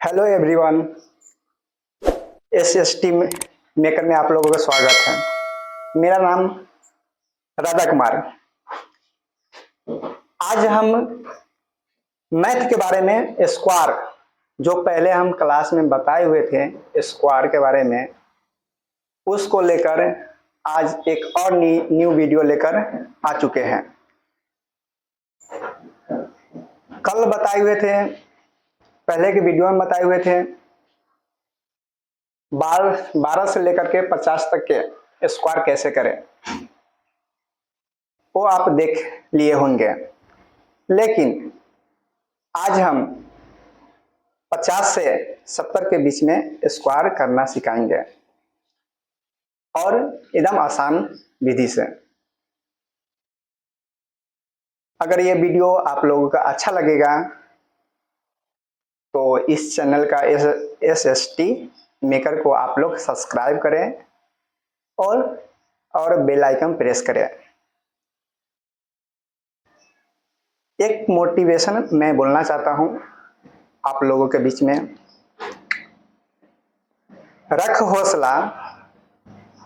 Hello everyone, SST maker में आप लोगों का स्वागत है। मेरा नाम राधा कुमार। आज हम मैथ के बारे में स्क्वायर, जो पहले हम क्लास में बताए हुए थे स्क्वायर के बारे में, उसको लेकर आज एक और न्यू वीडियो लेकर आ चुके हैं। कल बताए हुए थे, पहले के वीडियो में बताए हुए थे 12 से लेकर के 50 तक के स्क्वायर कैसे करें, वो आप देख लिए होंगे। लेकिन आज हम 50 से 70 के बीच में स्क्वायर करना सिखाएंगे और एकदम आसान विधि से। अगर ये वीडियो आप लोगों का अच्छा लगेगा तो इस चैनल का एसएसटी मेकर को आप लोग सब्सक्राइब करें और बेल आइकन प्रेस करें। एक मोटिवेशन मैं बोलना चाहता हूं आप लोगों के बीच में। रख हौसला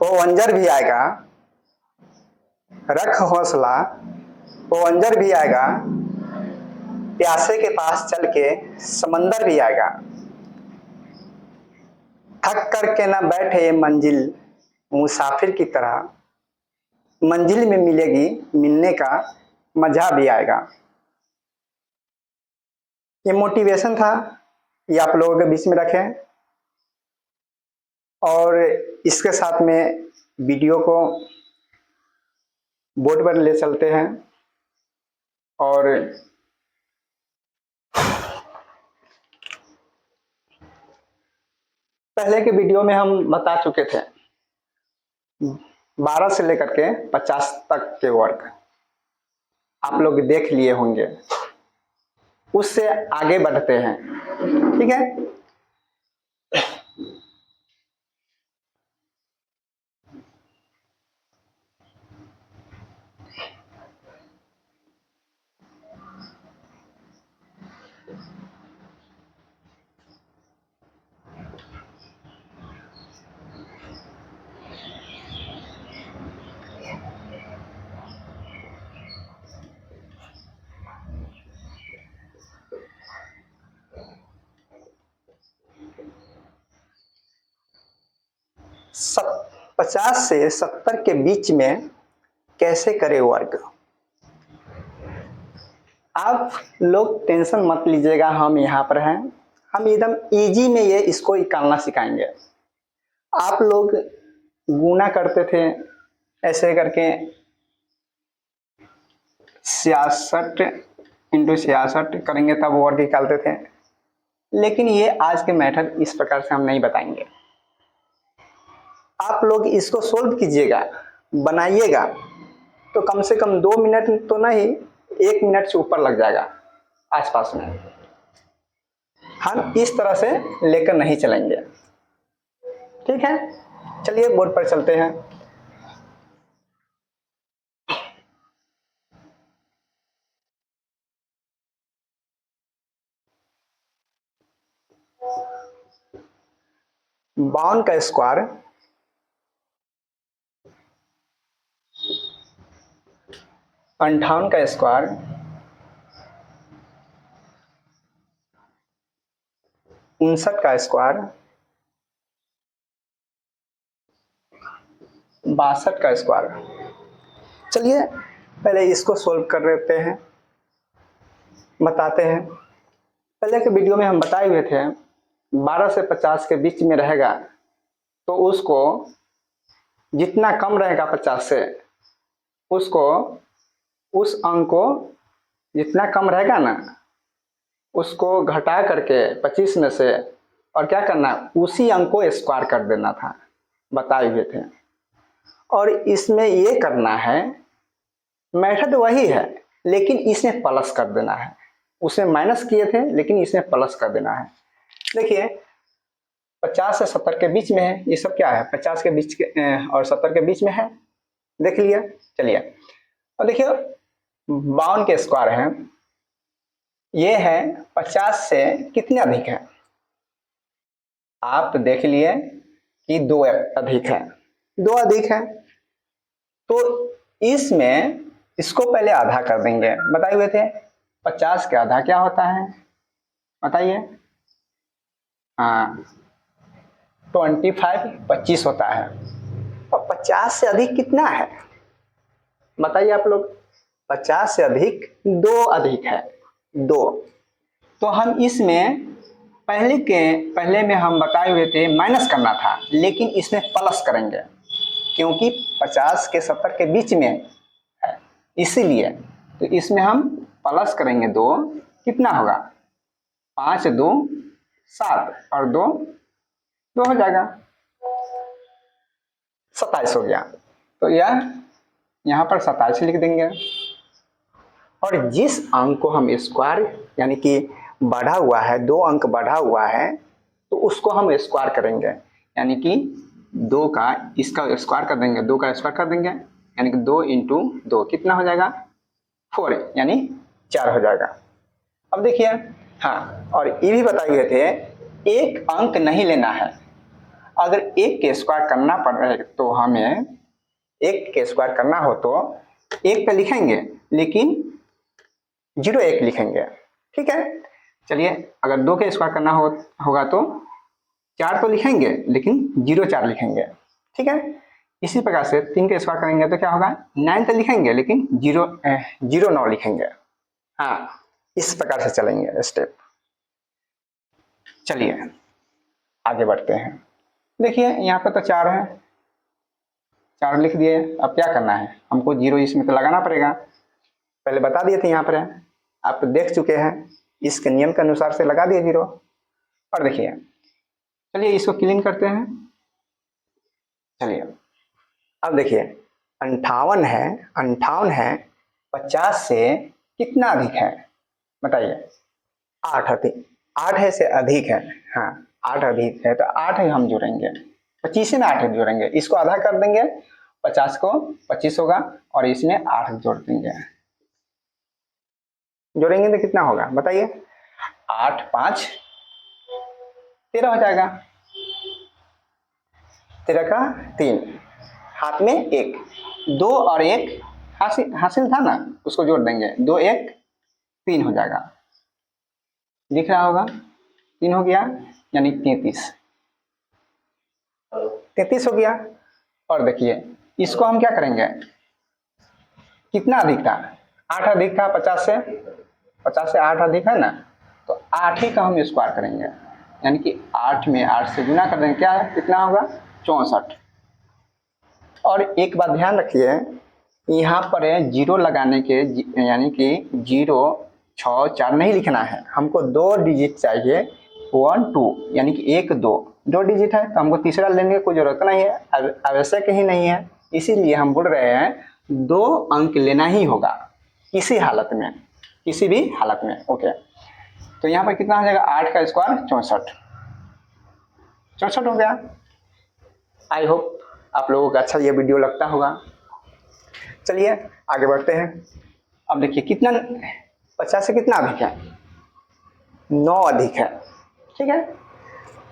वो अंजर भी आएगा, रख हौसला वो अंजर भी आएगा, प्यासे के पास चल के समंदर भी आएगा। थक करके ना बैठे मंजिल मुसाफिर की तरह, मंजिल में मिलेगी मिलने का मजा भी आएगा। ये मोटिवेशन था, ये आप लोगों के बीच में रखें और इसके साथ में वीडियो को बोर्ड पर ले चलते हैं। और पहले के वीडियो में हम बता चुके थे 12 से लेकर के 50 तक के वर्क आप लोग देख लिए होंगे। उससे आगे बढ़ते हैं, ठीक है। सब 50 से 70 के बीच में कैसे करें वर्क। आप लोग टेंशन मत लीजिएगा, हम यहाँ पर हैं। हम एकदम इजी में ये इसको निकालना सिखाएंगे। आप लोग गुना करते थे ऐसे करके 66 इंटू 66 करेंगे तब वर्क निकालते थे। लेकिन ये आज के मेथड इस प्रकार से हम नहीं बताएंगे। आप लोग इसको सोल्व कीजिएगा, बनाइएगा तो कम से कम 2 मिनट तो नहीं, 1 मिनट से ऊपर लग जाएगा आसपास में। हम इस तरह से लेकर नहीं चलेंगे, ठीक है। चलिए बोर्ड पर चलते हैं। बावन का स्क्वायर 58 का स्क्वायर 59 का स्क्वायर 62 का स्क्वायर। चलिए पहले इसको सोल्व कर लेते हैं, बताते हैं। पहले के वीडियो में हम बताए हुए थे 12 से 50 के बीच में रहेगा तो उसको जितना कम रहेगा 50 से, उसको उस अंक को जितना कम रहेगा ना उसको घटा करके 25 में से और क्या करना, उसी अंक को स्क्वायर कर देना था, बताए हुए थे। और इसमें ये करना है, मेथड वही है लेकिन इसमें प्लस कर देना है। उसमें माइनस किए थे लेकिन इसमें प्लस कर देना है। देखिए 50 से 70 के बीच में है, ये सब क्या है 50 के बीच के और 70 के बीच में है, देख लिया। चलिए और देखिए 52 के स्क्वायर है, ये है 50 से कितने अधिक है, आप देख लिए कि दो अधिक है, दो अधिक है, तो इसमें इसको पहले आधा कर देंगे। बताए हुए थे 50 का आधा क्या होता है, बताइए। हाँ 25 25 होता है। और 50 से अधिक कितना है बताइए आप लोग। 50 से अधिक दो अधिक है, दो। तो हम इसमें पहले में हम बताए हुए थे माइनस करना था, लेकिन इसमें प्लस करेंगे क्योंकि 50 के 70 के बीच में है, इसीलिए। तो इसमें हम प्लस करेंगे दो, कितना होगा 5 2 7 और दो हो जाएगा 27 हो गया। तो यह यहाँ पर 27 लिख देंगे। और जिस अंक को हम स्क्वायर यानी कि बढ़ा हुआ है, दो अंक बढ़ा हुआ है, तो उसको हम स्क्वायर करेंगे, यानी कि दो का इसका स्क्वायर कर देंगे, दो का स्क्वायर कर देंगे, यानी कि 2 इंटू 2 कितना हो जाएगा 4, यानी 4 हो जाएगा। अब देखिए, हाँ और ये भी बताए हुए थे एक अंक नहीं लेना है। अगर एक के स्क्वायर करना पड़े तो हमें एक के स्क्वायर करना हो तो एक पे लिखेंगे, लेकिन 0 1 लिखेंगे, ठीक है। चलिए अगर 2 के स्क्वायर करना होगा तो 4 तो लिखेंगे, लेकिन 0 4 लिखेंगे, ठीक है। इसी प्रकार से 3 के स्क्वायर करेंगे तो क्या होगा 9 तो लिखेंगे, लेकिन 0 9 लिखेंगे। हाँ इस प्रकार से चलेंगे स्टेप। चलिए आगे बढ़ते हैं। देखिए यहाँ पे तो 4 है, 4 लिख दिए। अब क्या करना है हमको 0 इसमें तो लगाना पड़ेगा, पहले बता दिए थे यहाँ पर, आप देख चुके हैं, इसके नियम के अनुसार से लगा दिए 0। और देखिए चलिए इसको क्लीन करते हैं। चलिए अब देखिए 58 है, 58 है 50 से कितना अधिक है बताइए। 8 अधिक, 8 है से अधिक है। हाँ 8 अधिक है तो 8 हम जोड़ेंगे, 25 में 8 जोड़ेंगे, इसको आधा कर देंगे, 50 को 25 होगा और इसमें 8 जोड़ देंगे, जोड़ेंगे तो कितना होगा बताइए। 8 5 13 हो जाएगा, 13 का 3, हाथ में 1, 2 और 1 हासिल था ना, उसको जोड़ देंगे, 2 1 3 हो जाएगा, दिख रहा होगा 3 हो गया, यानी 33 हो गया। और देखिए इसको हम क्या करेंगे, कितना अधिक था 8 अधिक था 50 से 8 अधिक है ना, तो 8 ही का हम स्क्वायर करेंगे, यानी कि 8 में 8 से गुना कर देंगे, क्या है कितना होगा 64। और एक बात ध्यान रखिए, यहाँ पर 0 लगाने के यानी कि 0 6 4 नहीं लिखना है, हमको 2 डिजिट चाहिए, 1 2, यानी कि 1 2 डिजिट है, तो हमको तीसरा लेने की कोई जरूरत नहीं है, आवश्यक ही नहीं है। इसीलिए हम बोल रहे हैं 2 अंक लेना ही होगा किसी हालत में, किसी भी हालत में। ओके, तो यहाँ पर कितना हो जाएगा 8 का स्क्वायर 64 हो गया। आई होप आप लोगों को अच्छा ये वीडियो लगता होगा। चलिए आगे बढ़ते हैं। अब देखिए कितना 50 से कितना अधिक है 9 अधिक है, ठीक है।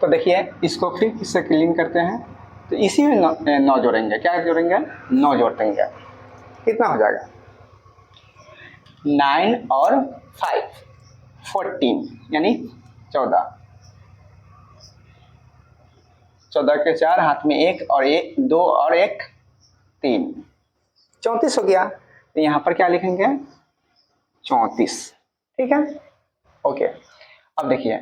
तो देखिए इसको फिर इससे क्लीन करते हैं, तो इसी में 9 जोड़ेंगे, क्या जोड़ेंगे 9 जोड़ देंगे, कितना हो जाएगा 9 और 5 14, यानी 14 के 4, हाथ में 1 और 1 2 और 1 3, 34 हो गया। तो यहाँ पर क्या लिखेंगे 34, ठीक है। ओके, अब देखिए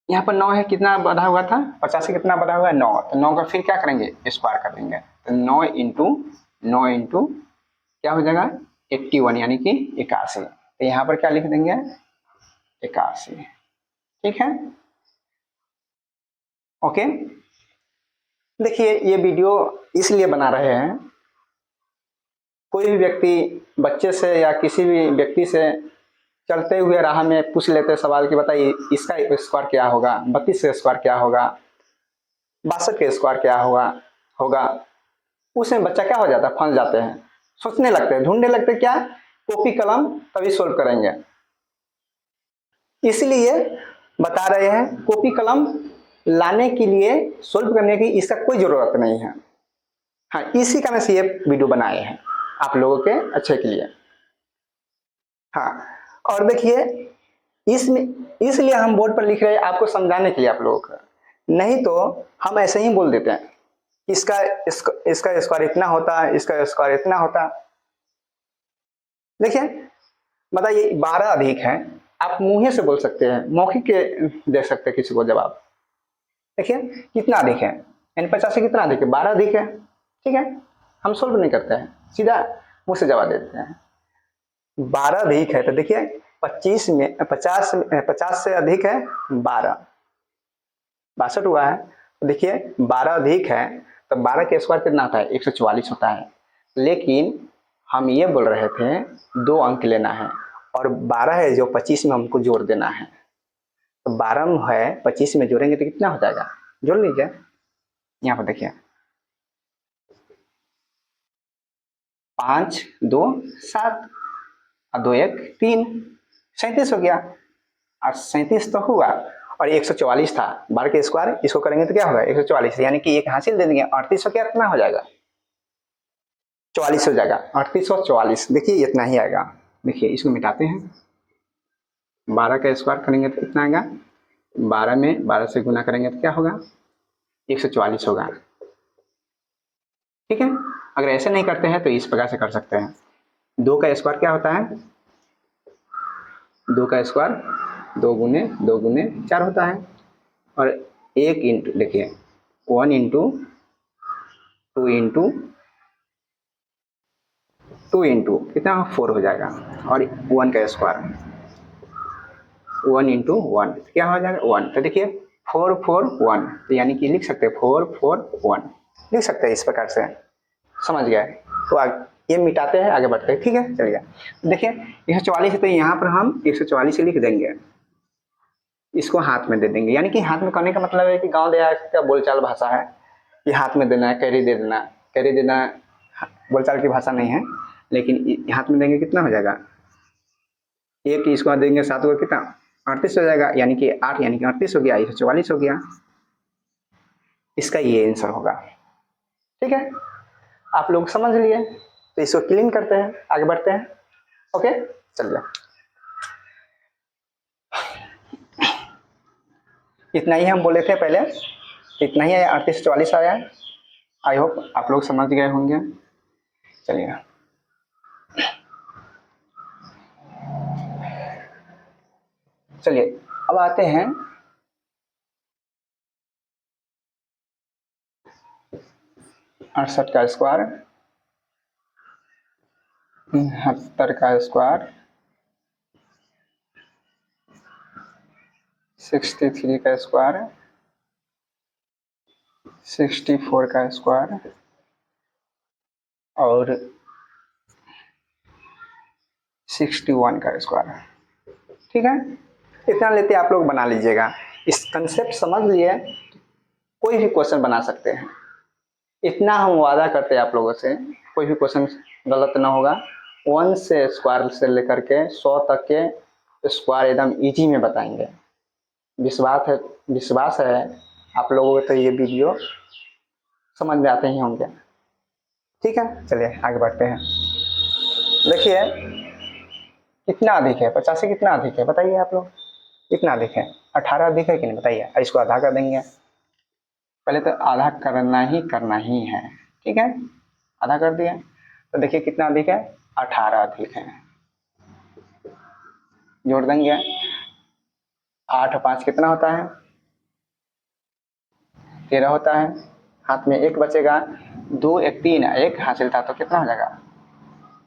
यहाँ पर 9 है, कितना बढ़ा हुआ था 50 से कितना बढ़ा हुआ है 9, तो 9 का फिर क्या करेंगे स्क्वायर कर देंगे, तो 9 इंटू क्या हो जाएगा 81, यानी कि 81। तो यहाँ पर क्या लिख देंगे 81, ठीक है। ओके, देखिए ये वीडियो इसलिए बना रहे हैं, कोई भी व्यक्ति बच्चे से या किसी भी व्यक्ति से चलते हुए राह में पूछ लेते सवाल कि बताइए इसका स्क्वायर क्या होगा, 32 का स्क्वायर क्या होगा, 62 का स्क्वायर क्या होगा, उसमें बच्चा क्या हो जाता है फंस जाते हैं, सोचने लगते हैं, ढूंढने लगते हैं, क्या कॉपी कलम तभी सोल्व करेंगे। इसलिए बता रहे हैं कॉपी कलम लाने के लिए, सोल्व करने की इसका कोई ज़रूरत नहीं है। हाँ, इसी कारण से ये वीडियो बनाए हैं आप लोगों के अच्छे के लिए। हाँ, और देखिए इसमें इसलिए हम बोर्ड पर लिख रहे हैं आपको समझाने के लिए आप लोगों को, नहीं तो हम ऐसे ही बोल देते हैं इसका स्क्वायर इतना होता है, इसका स्क्वायर इतना होता। देखिए बताइए 12 अधिक है, आप मुंह से बोल सकते हैं, मौखिक के दे सकते हैं किसी को जवाब। देखिए कितना अधिक है, यानी 50 से कितना अधिक है, 12 अधिक है। ठीक है, हम सोल्व नहीं करते हैं, सीधा मुंह से जवाब दे देते हैं। 12 अधिक है तो देखिए 25 में 50 से अधिक है 12, 62 हुआ है। तो देखिए 12 अधिक है तो 12 के स्क्वायर कितना होता है, 144 होता है। लेकिन हम ये बोल रहे थे 2 अंक लेना है, और 12 है जो 25 में हमको जोड़ देना है। तो 12 में है 25 में जोड़ेंगे तो कितना हो जाएगा, जोड़ लीजिए। यहाँ पर देखिए 5 2 7 और 2 1 3, 37 हो गया। और 37 तो हुआ और 144 था, 12 के स्क्वायर इसको करेंगे तो क्या होगा 144, यानी कि एक हासिल दे देंगे। 38 क्या कितना हो जाएगा, 44 हो जाएगा। 38 और 44 देखिए इतना ही आएगा। देखिए इसको मिटाते हैं, 12 का स्क्वायर करेंगे तो कितना आएगा, 12 में 12 से गुना करेंगे तो क्या होगा 144 होगा। ठीक है, अगर ऐसे नहीं करते हैं तो इस प्रकार से कर सकते हैं। 2 का स्क्वायर क्या होता है, 2 का स्क्वायर 2 गुने 4 होता है। और 1 इंटू देखिए 1 इंटू 2 इंटू 2 इंटू कितना 4 हो जाएगा। और 1 का स्क्वायर 1 इंटू 1 क्या हो जाएगा 1। तो देखिए 4 4 1, तो यानी कि लिख सकते हैं 4 4 1 लिख सकते हैं इस प्रकार से, समझ गए। तो ये मिटाते हैं, आगे बढ़ते हैं। ठीक है, चलिए देखिए 144 है तो यहाँ पर हम 144 लिख देंगे, इसको हाथ में दे देंगे। यानी कि हाथ में करने का मतलब है कि गांव देहात का बोलचाल भाषा है कि हाथ में देना है, कैरी दे देना। कैरी देना बोलचाल की भाषा नहीं है, लेकिन हाथ में देंगे कितना हो जाएगा, 1 इसको देंगे 7 को कितना 38 हो जाएगा, यानी कि 8 यानी कि 38 हो गया, 144 हो गया। इसका ये आंसर होगा। ठीक है, आप लोग समझ लिए, तो इसको क्लीन करते हैं, आगे बढ़ते हैं। ओके चलिए, इतना ही हम बोले थे पहले, इतना ही है, 38 44 आया। आई होप आप लोग समझ गए होंगे। चलिए चलिए अब आते हैं 68 का स्क्वायर, 69 का स्क्वायर, 63 का स्क्वायर, 64 का स्क्वायर और 61 का स्क्वायर। ठीक है, इतना लेते आप लोग बना लीजिएगा। इस कंसेप्ट समझ लिए, कोई भी क्वेश्चन बना सकते हैं। इतना हम वादा करते हैं आप लोगों से, कोई भी क्वेश्चन गलत ना होगा। 1 से स्क्वायर से लेकर के 100 तक के स्क्वायर एकदम इजी में बताएंगे। विश्वास है आप लोगों को तो ये वीडियो समझ में आते ही होंगे। ठीक है, चलिए आगे बढ़ते हैं। देखिए कितना अधिक है, 50 से कितना अधिक है बताइए आप लोग, कितना अधिक है, 18 अधिक है कि नहीं बताइए। इसको आधा कर देंगे, पहले तो आधा करना ही है। ठीक है, आधा कर दिया तो देखिए कितना अधिक है, 18 अधिक है। जोड़ देंगे, 8 5 कितना होता है 13 होता है। हाथ में 1 बचेगा, 2 1 3 1 हासिल था तो कितना हो जाएगा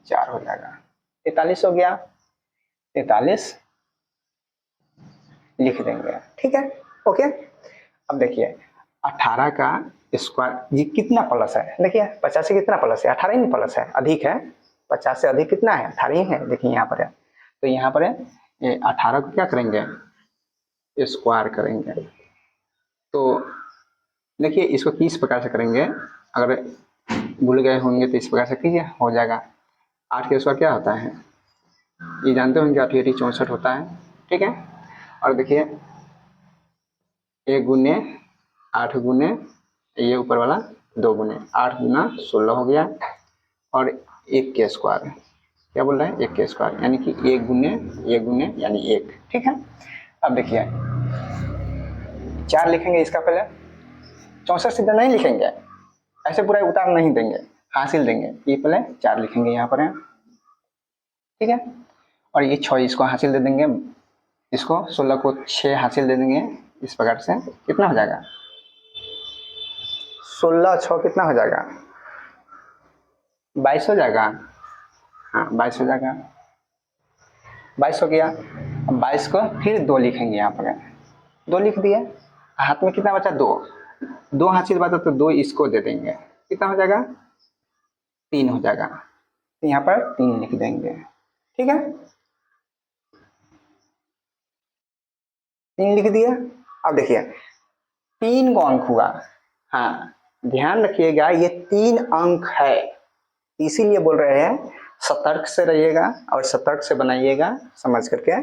4 हो जाएगा, 43 हो गया। 43 लिख देंगे। ठीक है, ओके। अब देखिए 18 का स्क्वायर ये कितना प्लस है, देखिए 50 से कितना प्लस है, 18 ही प्लस है, अधिक है। 50 से अधिक कितना है 18 ही है, देखिए यहाँ पर है। तो यहाँ पर है ये 18 को क्या करेंगे स्क्वायर करेंगे। तो देखिए इसको किस प्रकार से करेंगे, अगर भूल गए होंगे तो इस प्रकार से कीजिए, हो जाएगा। 8 के स्क्वायर क्या होता है, ये जानते होंगे 8 64 होता है। ठीक है, और देखिए 1 गुने 8 गुने ये ऊपर वाला 2 गुने 8 गुना 16 हो गया, और 1 के स्क्वायर, क्या बोल रहा है 1 के स्क्वायर, यानी कि 1 गुने यानी 1। ठीक है, अब देखिए 4 लिखेंगे इसका, पहले 64 सीधा नहीं लिखेंगे, ऐसे पूरा उतार नहीं देंगे, हासिल देंगे, ये पहले 4 लिखेंगे यहाँ पर है। ठीक है, और ये 6 इसको हासिल दे देंगे, इसको 16 को 6 हासिल दे देंगे, इस प्रकार से कितना हो जाएगा 16 6 कितना हो जाएगा 22 हो जाएगा। हाँ 22 हो जाएगा, 22 हो गया। अब 22 को फिर 2 लिखेंगे यहाँ पर, 2 लिख दिया, हाथ में कितना बचा 2 हासिल बचा, तो 2 इसको दे देंगे, कितना हो जाएगा 3 हो जाएगा, तो यहाँ पर 3 लिख देंगे। ठीक है, 3 लिख दिया। अब देखिए 3 को अंक हुआ, हाँ ध्यान रखिएगा ये 3 अंक है, इसीलिए बोल रहे हैं सतर्क से रहिएगा और सतर्क से बनाइएगा समझ करके।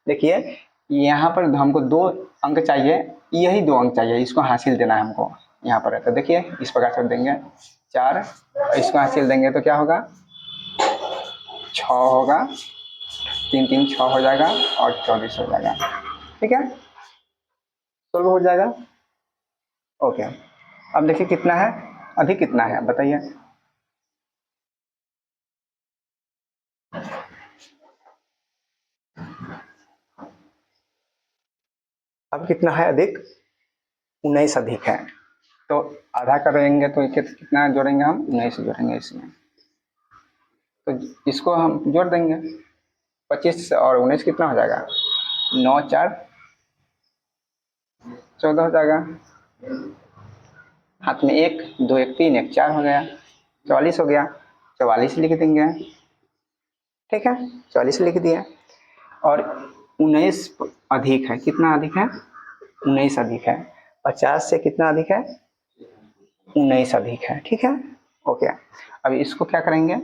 देखिए यहाँ पर हमको 2 अंक चाहिए, यही 2 अंक चाहिए, इसको हासिल देना है हमको यहाँ पर है, तो देखिए इस प्रकार से देंगे 4, इसको हासिल देंगे तो क्या होगा 6 होगा, 3 3 6 हो जाएगा और 24 हो जाएगा। ठीक है, सोल्व हो जाएगा। ओके, अब देखिए कितना है, अभी कितना है बताइए। अब कितना है अधिक, 19 अधिक है, तो आधा करेंगे तो कितना जोड़ेंगे हम 19 जोड़ेंगे इसमें, तो इसको हम जोड़ देंगे 25 और 19 कितना हो जाएगा 9 4 14 हो जाएगा, हाथ में 1 2 1 3 1 4 हो गया, 44 हो गया, 44 लिख देंगे। ठीक है, 44 लिख दिया, और 19 अधिक है, कितना अधिक है 19 अधिक है, 50 से कितना अधिक है 19 अधिक है। ठीक है, ओके, अब इसको क्या करेंगे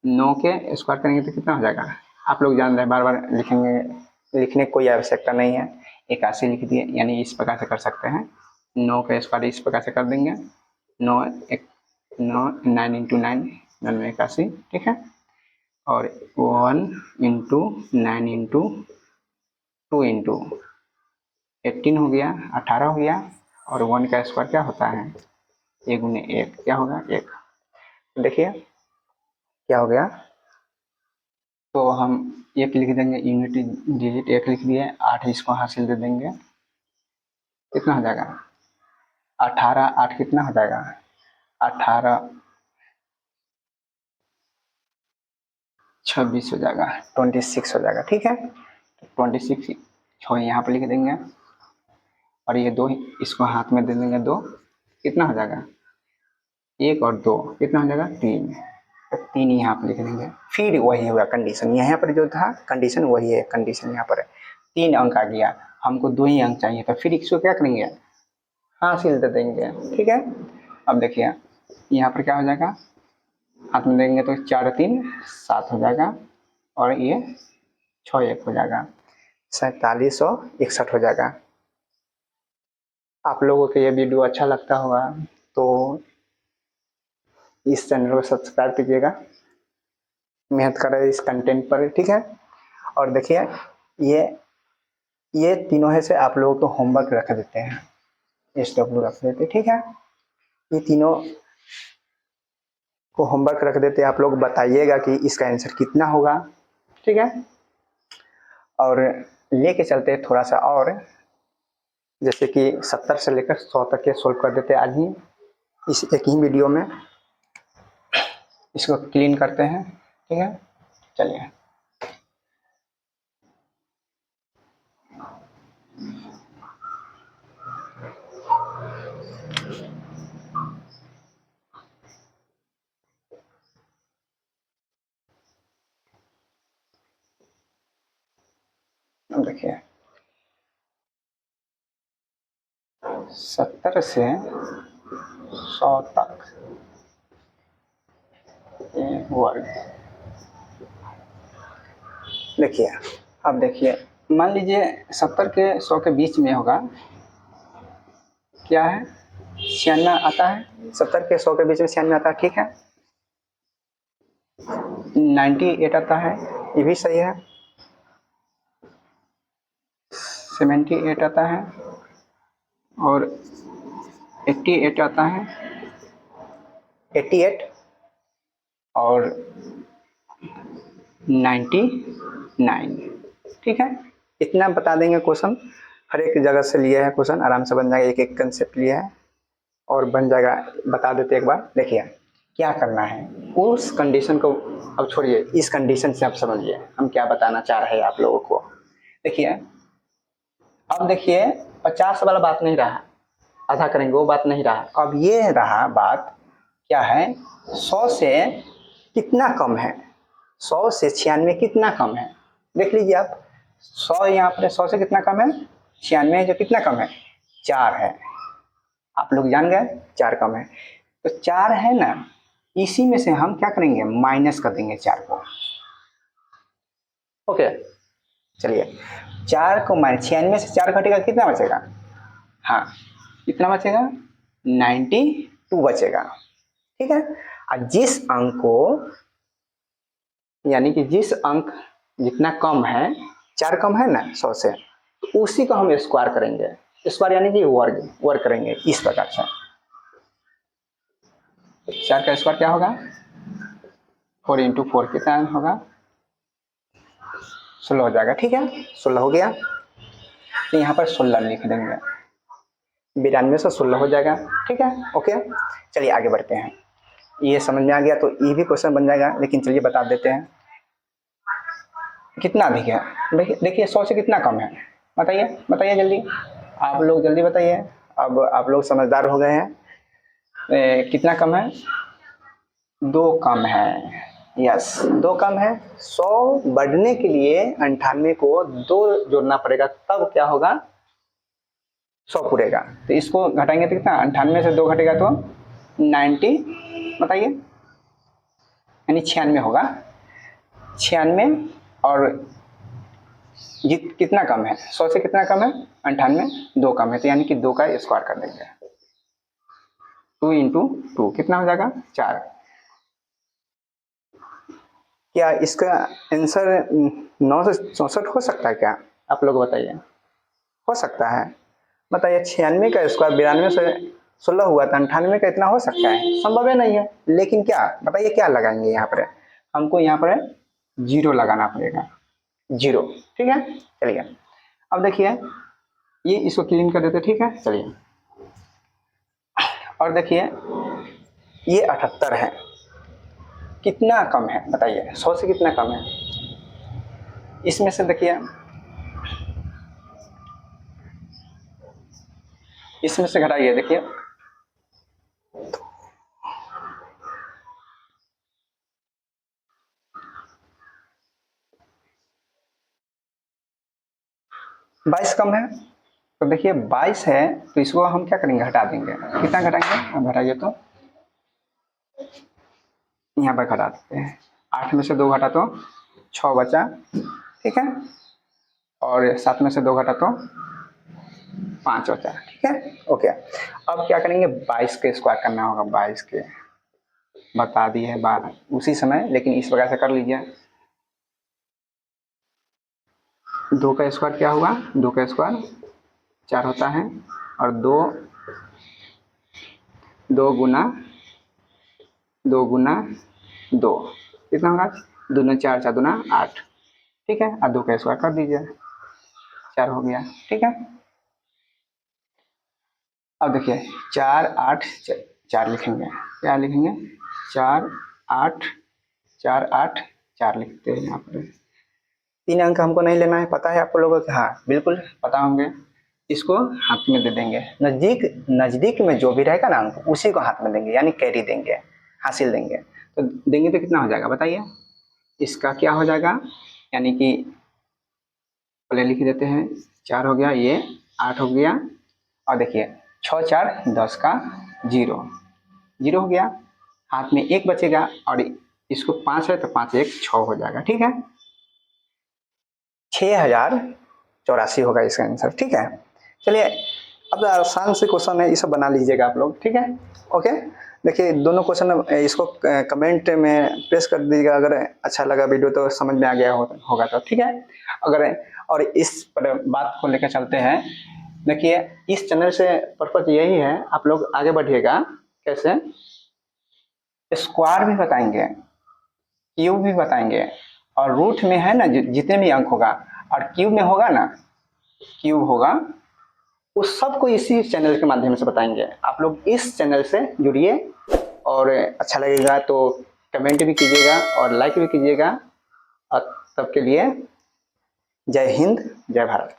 9 के स्क्वायर करेंगे तो कितना हो जाएगा, आप लोग जान रहे हैं, बार बार लिखेंगे, लिखने की कोई आवश्यकता नहीं है, 81 लिख दिए, यानी इस प्रकार से कर सकते हैं, 9 का स्क्वायर इस प्रकार से कर देंगे, 9 9 इंटू 9 81। ठीक है, और 1 इंटू 9 इंटू 2 इंटू 18 हो गया, 18 हो गया, और 1 का स्क्वायर क्या होता है 1 गुने 1, क्या होगा 1। देखिए क्या हो गया, तो हम 1 लिख देंगे, यूनिट डिजिट 1 लिख दिए, 8 इसको हासिल दे देंगे, कितना हो जाएगा 18 8 कितना हो जाएगा 18 26 हो जाएगा, 26 हो जाएगा। ठीक है, 26 6 यहाँ पर लिख देंगे, और ये 2 इसको हाथ में दे देंगे, 2 कितना हो जाएगा 1 और 2 कितना हो जाएगा 3, तो 3 यहाँ पर लिख देंगे, फिर वही हुआ कंडीशन, यहाँ पर जो था कंडीशन वही है, कंडीशन यहाँ पर है 3 अंक आ गया, हमको 2 ही अंक चाहिए, तो फिर इसको क्या करेंगे हासिल दे देंगे। ठीक है, अब देखिए यहाँ पर क्या हो जाएगा, हाथ में देंगे तो 4 3 7 हो जाएगा, और ये 6 1 हो जाएगा, 4761 हो जाएगा। आप लोगों को ये वीडियो अच्छा लगता होगा तो इस चैनल को सब्सक्राइब कीजिएगा, मेहनत करें इस कंटेंट पर। ठीक है, और देखिए ये तीनों है से आप लोगों को होमवर्क रख देते हैं, SW रख देते। ठीक है, ये तीनों को होमवर्क रख देते, आप लोग बताइएगा कि इसका आंसर कितना होगा। ठीक है, और लेके चलते थोड़ा सा, और जैसे कि 70 से लेकर 100 तक के सोल्व कर देते आज ही इस एक ही वीडियो में, इसको क्लीन करते हैं। ठीक है, चलिए अब देखिए 70 से 100 तक वर्ग। देखिए अब देखिए, मान लीजिए 70 के 100 के बीच में होगा, क्या है 96 आता है, 70 के 100 के बीच में 96 आता है, ठीक है। 98 आता है, ये भी सही है। 78 आता है और 88 आता है, 88 और 99, ठीक है। इतना बता देंगे क्वेश्चन, हर एक जगह से लिया है क्वेश्चन, आराम से बन जाएगा, एक एक कंसेप्ट लिया है और बन जाएगा। बता देते एक बार, देखिए क्या करना है उस कंडीशन को, अब छोड़िए, इस कंडीशन से आप समझिए हम क्या बताना चाह रहे हैं आप लोगों को। देखिए अब देखिए 50 वाला बात नहीं रहा, आधा करेंगे वो बात नहीं रहा, अब ये रहा बात क्या है, 100 से कितना कम है, 100 से 96 कितना कम है। देख लीजिए आप, 100 यहाँ पर 100 से कितना कम है, 96 जो कितना कम है, 4 है। आप लोग जान गए 4 कम है, तो 4 है ना, इसी में से हम क्या करेंगे, माइनस कर देंगे 4 को। ओके चलिए, 4 को माइनस, 96 से 4 घटेगा कितना बचेगा, हाँ कितना बचेगा, 92 बचेगा, ठीक है। और जिस अंक को, यानी कि जिस अंक जितना कम है, 4 कम है ना 100 से, तो उसी को हम स्क्वायर करेंगे, स्क्वायर यानी कि वर्ग करेंगे इस प्रकार से। 4 का स्क्वायर क्या होगा, 4 × 4 कितना होगा, 16 हो जाएगा, ठीक है। 16 हो गया, तो यहाँ पर 16 लिख देंगे, 92 से 16 हो जाएगा, ठीक है। ओके चलिए आगे बढ़ते हैं, ये समझ में आ गया तो ये भी क्वेश्चन बन जाएगा, लेकिन चलिए बता देते हैं कितना अधिक है। देखिए 100 से कितना कम है, बताइए बताइए जल्दी, आप लोग जल्दी बताइए, अब आप लोग समझदार हो गए हैं। कितना कम है, 2 कम है, यस 2 कम है। 100 बढ़ने के लिए 98 को 2 जोड़ना पड़ेगा, तब क्या होगा, 100 पूरेगा। तो इसको घटाएंगे तो कितना, 98 से 2 घटेगा तो 90, बताइए, यानी 96 होगा, 96 और कितना कम है, 100 से कितना कम है, 98, 2 कम है, तो यानी कि 2 का स्क्वायर कर देंगे, 2 × 2 कितना हो जाएगा, 4। क्या इसका आंसर 9 से 64 हो सकता है क्या, आप लोग बताइए, हो सकता है, बताइए। 96 का स्क्वायर 92 से 16 हुआ था, 98 का इतना हो सकता है, संभव है नहीं है, लेकिन क्या बताइए क्या लगाएंगे यहाँ पर, हमको यहाँ पर 0 लगाना पड़ेगा, 0, ठीक है। चलिए अब देखिए, ये इसको क्लीन कर देते, ठीक है। चलिए और देखिए ये 78 है, कितना कम है बताइए, 100 से कितना कम है, इसमें से देखिए, इसमें से घटाइए, देखिए 22 कम है, तो देखिए 22 है, तो इसको हम क्या करेंगे, हटा देंगे, कितना घटाएंगे, अब घटाइए तो यहाँ पर घटा देते हैं, 8 में से 2 घटा तो 6 बचा, ठीक है, और 7 में से 2 घटा तो 5 बचा, ठीक है। ओके अब क्या करेंगे, 22 के स्क्वायर करना होगा, 22 के बता दी है बात उसी समय, लेकिन इस प्रकार से कर लीजिए, 2 का स्क्वायर क्या हुआ, 2 का स्क्वायर 4 होता है, और 2 गुना 2 कितना होगा, 2 × 4 4 दूना 8, ठीक है, और 2 का स्क्वायर कर दीजिए, 4 हो गया, ठीक है। अब देखिए 4 8 4 लिखेंगे, क्या लिखेंगे, 4 8 4 8 4 लिखते हैं यहाँ पर, 3 अंक हमको नहीं लेना है, पता है आप लोगों को, हाँ बिल्कुल पता होंगे, इसको हाथ में दे देंगे, नज़दीक में जो भी रहेगा ना अंक उसी को हाथ में देंगे, यानी कैरी देंगे, हासिल देंगे, तो देंगे तो कितना हो जाएगा बताइए, इसका क्या हो जाएगा, यानी कि पहले लिख देते हैं, 4 हो गया, ये 8 हो गया, और देखिए 6 4 10 का 0 हो गया, हाथ में 1 बचेगा, और इसको 5 है तो 5 1 6 हो जाएगा, ठीक है, 6084 होगा इसका आंसर, ठीक है। चलिए अब आसान से क्वेश्चन है, ये सब बना लीजिएगा आप लोग, ठीक है। ओके, देखिए दोनों क्वेश्चन इसको कमेंट में प्रेस कर दीजिएगा अगर अच्छा लगा वीडियो तो, समझ में आ गया होगा तो, ठीक है। अगर और इस पर बात को लेकर चलते हैं। देखिए इस चैनल से पर्पज यही है, आप लोग आगे बढ़िएगा कैसे, स्क्वायर भी बताएंगे, क्यूब भी बताएंगे, और रूट में है ना जितने भी अंक होगा, और क्यूब में होगा ना, क्यूब होगा, उस सबको इसी चैनल के माध्यम से बताएंगे। आप लोग इस चैनल से जुड़िए, और अच्छा लगेगा तो कमेंट भी कीजिएगा और लाइक भी कीजिएगा। और सबके लिए जय हिंद, जय भारत।